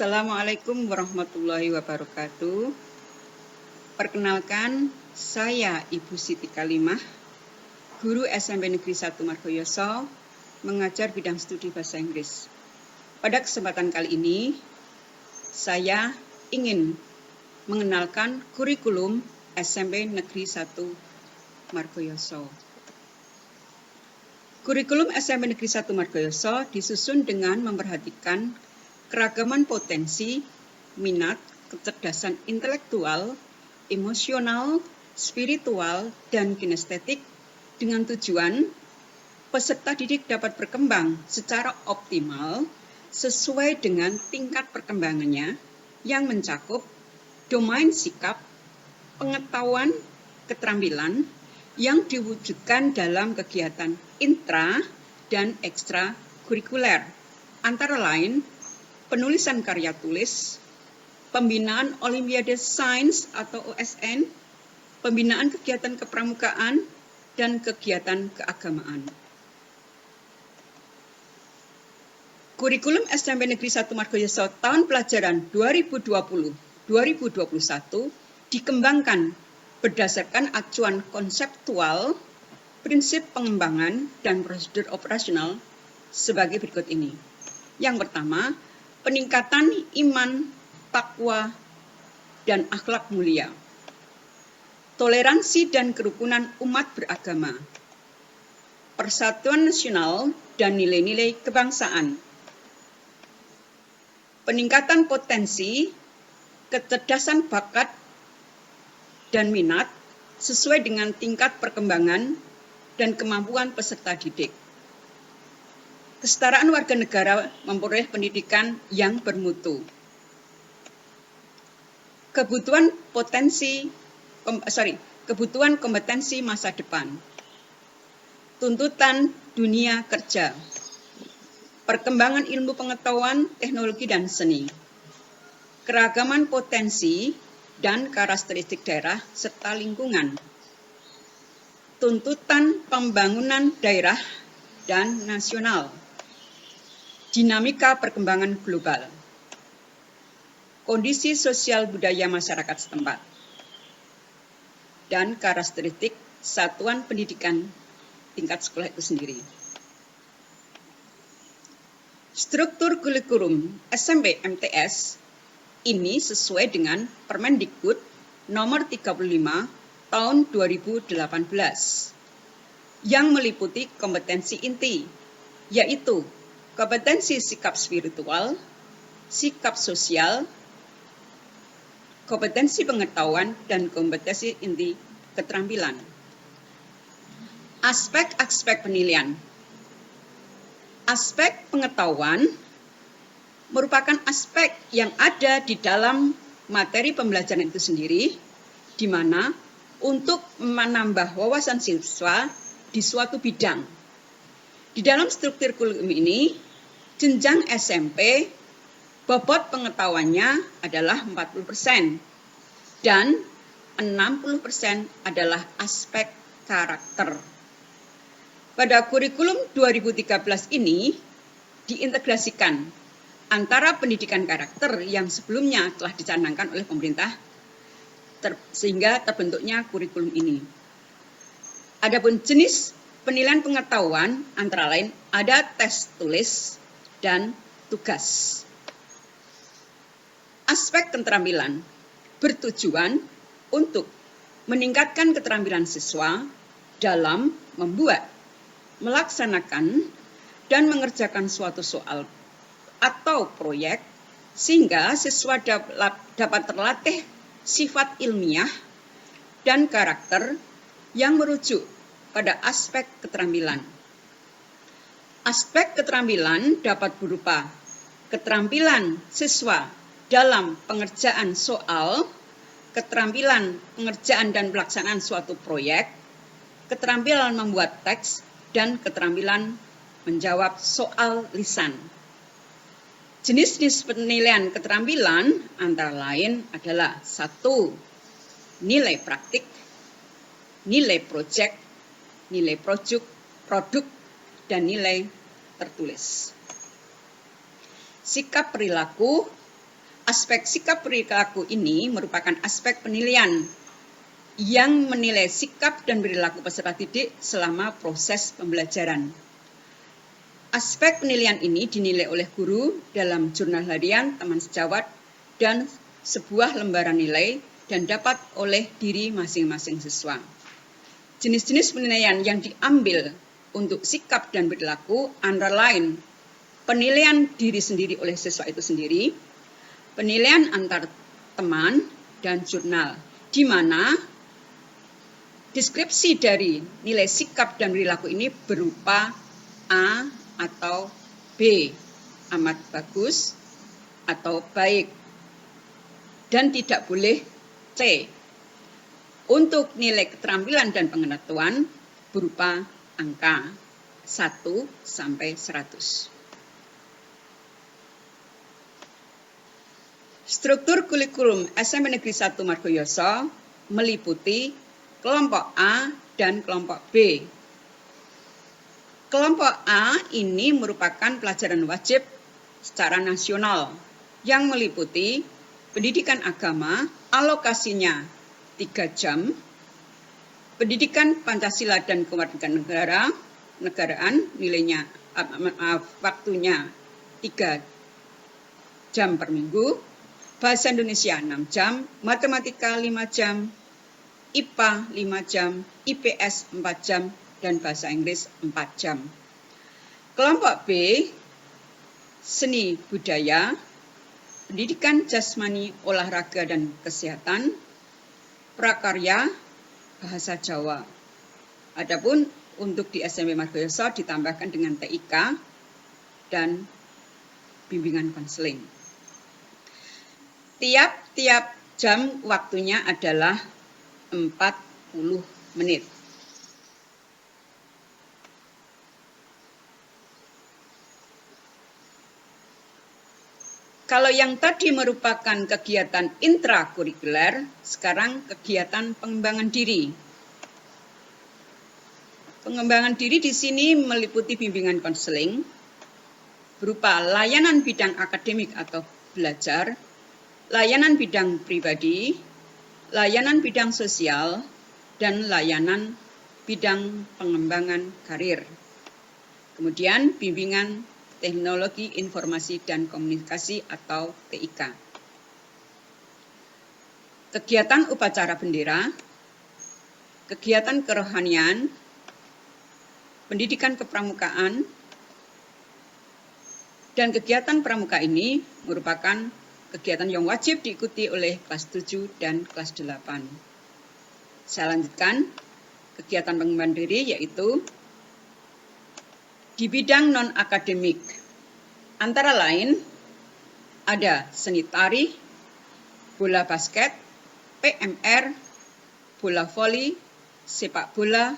Assalamualaikum warahmatullahi wabarakatuh. Perkenalkan, saya Ibu Siti Kalimah, guru SMP Negeri 1 Margoyoso, mengajar bidang studi bahasa Inggris. Pada kesempatan kali ini, saya ingin mengenalkan kurikulum SMP Negeri 1 Margoyoso. Kurikulum SMP Negeri 1 Margoyoso disusun dengan memperhatikan keragaman potensi, minat, kecerdasan intelektual, emosional, spiritual, dan kinestetik dengan tujuan peserta didik dapat berkembang secara optimal sesuai dengan tingkat perkembangannya yang mencakup domain sikap, pengetahuan, keterampilan yang diwujudkan dalam kegiatan intra dan ekstra kurikuler, antara lain penulisan karya tulis, pembinaan Olimpiade Sains atau OSN, pembinaan kegiatan kepramukaan, dan kegiatan keagamaan. Kurikulum SMP Negeri 1 Margoyoso tahun pelajaran 2020-2021 dikembangkan berdasarkan acuan konseptual, prinsip pengembangan, dan prosedur operasional sebagai berikut ini. Yang pertama, peningkatan iman, takwa, dan akhlak mulia. Toleransi dan kerukunan umat beragama. Persatuan nasional dan nilai-nilai kebangsaan. Peningkatan potensi, kecerdasan bakat, dan minat sesuai dengan tingkat perkembangan dan kemampuan peserta didik. Kesetaraan warga negara memperoleh pendidikan yang bermutu. Kebutuhan kompetensi masa depan. Tuntutan dunia kerja. Perkembangan ilmu pengetahuan, teknologi, dan seni. Keragaman potensi dan karakteristik daerah serta lingkungan. Tuntutan pembangunan daerah dan nasional. Dinamika perkembangan global. Kondisi sosial budaya masyarakat setempat. Dan karakteristik satuan pendidikan tingkat sekolah itu sendiri. Struktur kurikulum SMP MTS ini sesuai dengan Permendikbud nomor 35 tahun 2018 yang meliputi kompetensi inti, yaitu kompetensi sikap spiritual, sikap sosial, kompetensi pengetahuan, dan kompetensi inti keterampilan. Aspek-aspek penilaian. Aspek pengetahuan merupakan aspek yang ada di dalam materi pembelajaran itu sendiri, di mana untuk menambah wawasan siswa di suatu bidang. Di dalam struktur kurikulum ini, jenjang SMP, bobot pengetahuannya adalah 40% dan 60% adalah aspek karakter. Pada kurikulum 2013 ini diintegrasikan antara pendidikan karakter yang sebelumnya telah dicanangkan oleh pemerintah sehingga terbentuknya kurikulum ini. Adapun jenis penilaian pengetahuan antara lain ada tes tulis dan tugas. Aspek keterampilan bertujuan untuk meningkatkan keterampilan siswa dalam membuat, melaksanakan, dan mengerjakan suatu soal atau proyek sehingga siswa dapat terlatih sifat ilmiah dan karakter yang merujuk pada aspek keterampilan. Aspek keterampilan dapat berupa keterampilan siswa dalam pengerjaan soal, keterampilan pengerjaan dan pelaksanaan suatu proyek, keterampilan membuat teks, dan keterampilan menjawab soal lisan. Jenis-jenis penilaian keterampilan antara lain adalah 1. Nilai praktik, nilai proyek, nilai produk, dan nilai tertulis. Sikap perilaku Aspek sikap perilaku ini merupakan aspek penilaian yang menilai sikap dan perilaku peserta didik selama proses pembelajaran. Aspek penilaian ini dinilai oleh guru dalam jurnal harian, teman sejawat, dan sebuah lembaran nilai dan dapat oleh diri masing-masing siswa. Jenis-jenis penilaian yang diambil untuk sikap dan perilaku antara lain penilaian diri sendiri oleh siswa itu sendiri, penilaian antar teman, dan jurnal, di mana deskripsi dari nilai sikap dan perilaku ini berupa A atau B, amat bagus atau baik, dan tidak boleh C. Untuk nilai keterampilan dan pengetahuan berupa angka 1 sampai 100. Struktur kurikulum SMP Negeri 1 Margoyoso meliputi kelompok A dan kelompok B. Kelompok A ini merupakan pelajaran wajib secara nasional yang meliputi pendidikan agama, alokasinya 3 jam, pendidikan Pancasila dan kewarganegaraan nilainya waktunya 3 jam per minggu, bahasa Indonesia 6 jam, matematika 5 jam, IPA 5 jam, IPS 4 jam, dan bahasa Inggris 4 jam. Kelompok B, seni budaya, pendidikan jasmani, olahraga dan kesehatan, prakarya, bahasa Jawa. Adapun untuk di SMP Margoyoso ditambahkan dengan TIK dan bimbingan konseling. Tiap-tiap jam waktunya adalah 40 menit. Kalau yang tadi merupakan kegiatan intrakurikuler, sekarang kegiatan pengembangan diri. Pengembangan diri di sini meliputi bimbingan konseling berupa layanan bidang akademik atau belajar, layanan bidang pribadi, layanan bidang sosial, dan layanan bidang pengembangan karir. Kemudian bimbingan teknologi informasi dan komunikasi atau TIK. Kegiatan upacara bendera, kegiatan kerohanian, pendidikan kepramukaan, dan kegiatan pramuka ini merupakan kegiatan yang wajib diikuti oleh kelas 7 dan kelas 8. Saya lanjutkan, kegiatan pengembangan diri yaitu di bidang non-akademik, antara lain ada seni tari, bola basket, PMR, bola voli, sepak bola,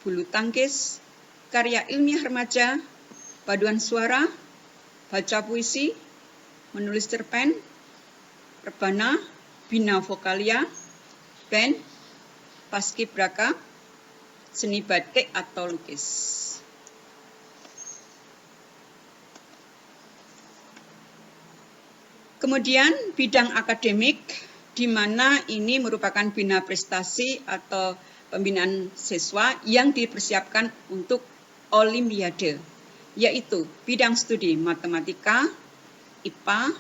bulu tangkis, karya ilmiah remaja, paduan suara, baca puisi, menulis cerpen, rebana, bina vokalia, band, paskibraka, seni batik atau lukis. Kemudian bidang akademik, di mana ini merupakan bina prestasi atau pembinaan siswa yang dipersiapkan untuk olimpiade, yaitu bidang studi matematika, IPA,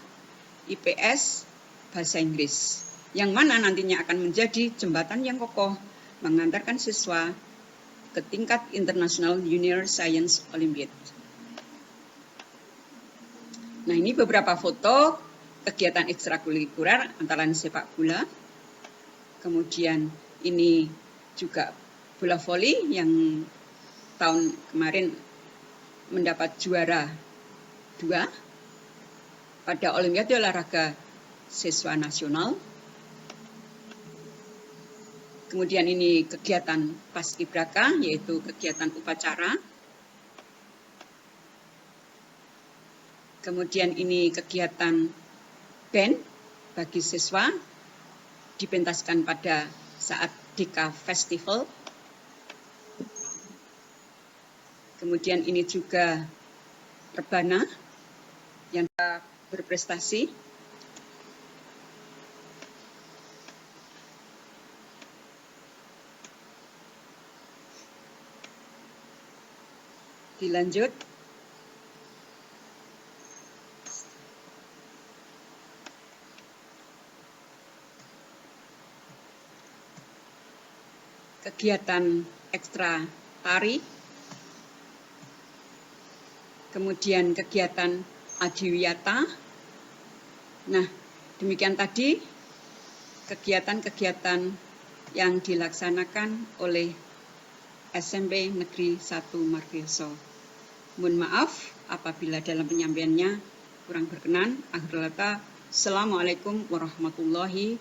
IPS, bahasa Inggris, yang mana nantinya akan menjadi jembatan yang kokoh mengantarkan siswa ke tingkat International Junior Science Olympiad. Nah, ini beberapa foto kegiatan ekstrakurikuler antara lain sepak bola, kemudian ini juga bola voli yang tahun kemarin mendapat juara 2 pada Olimpiade Olahraga Siswa Nasional. Kemudian ini kegiatan paskibraka, yaitu kegiatan upacara. Kemudian ini kegiatan band bagi siswa dipentaskan pada saat Deka Festival. Kemudian ini juga rebana yang berprestasi. Dilanjut. Kegiatan ekstra tari, kemudian kegiatan adiwiyata. Nah, demikian tadi kegiatan-kegiatan yang dilaksanakan oleh SMP Negeri 1 Margayoso. Mohon maaf apabila dalam penyampaiannya kurang berkenan. Akhirul kata, Assalamualaikum warahmatullahi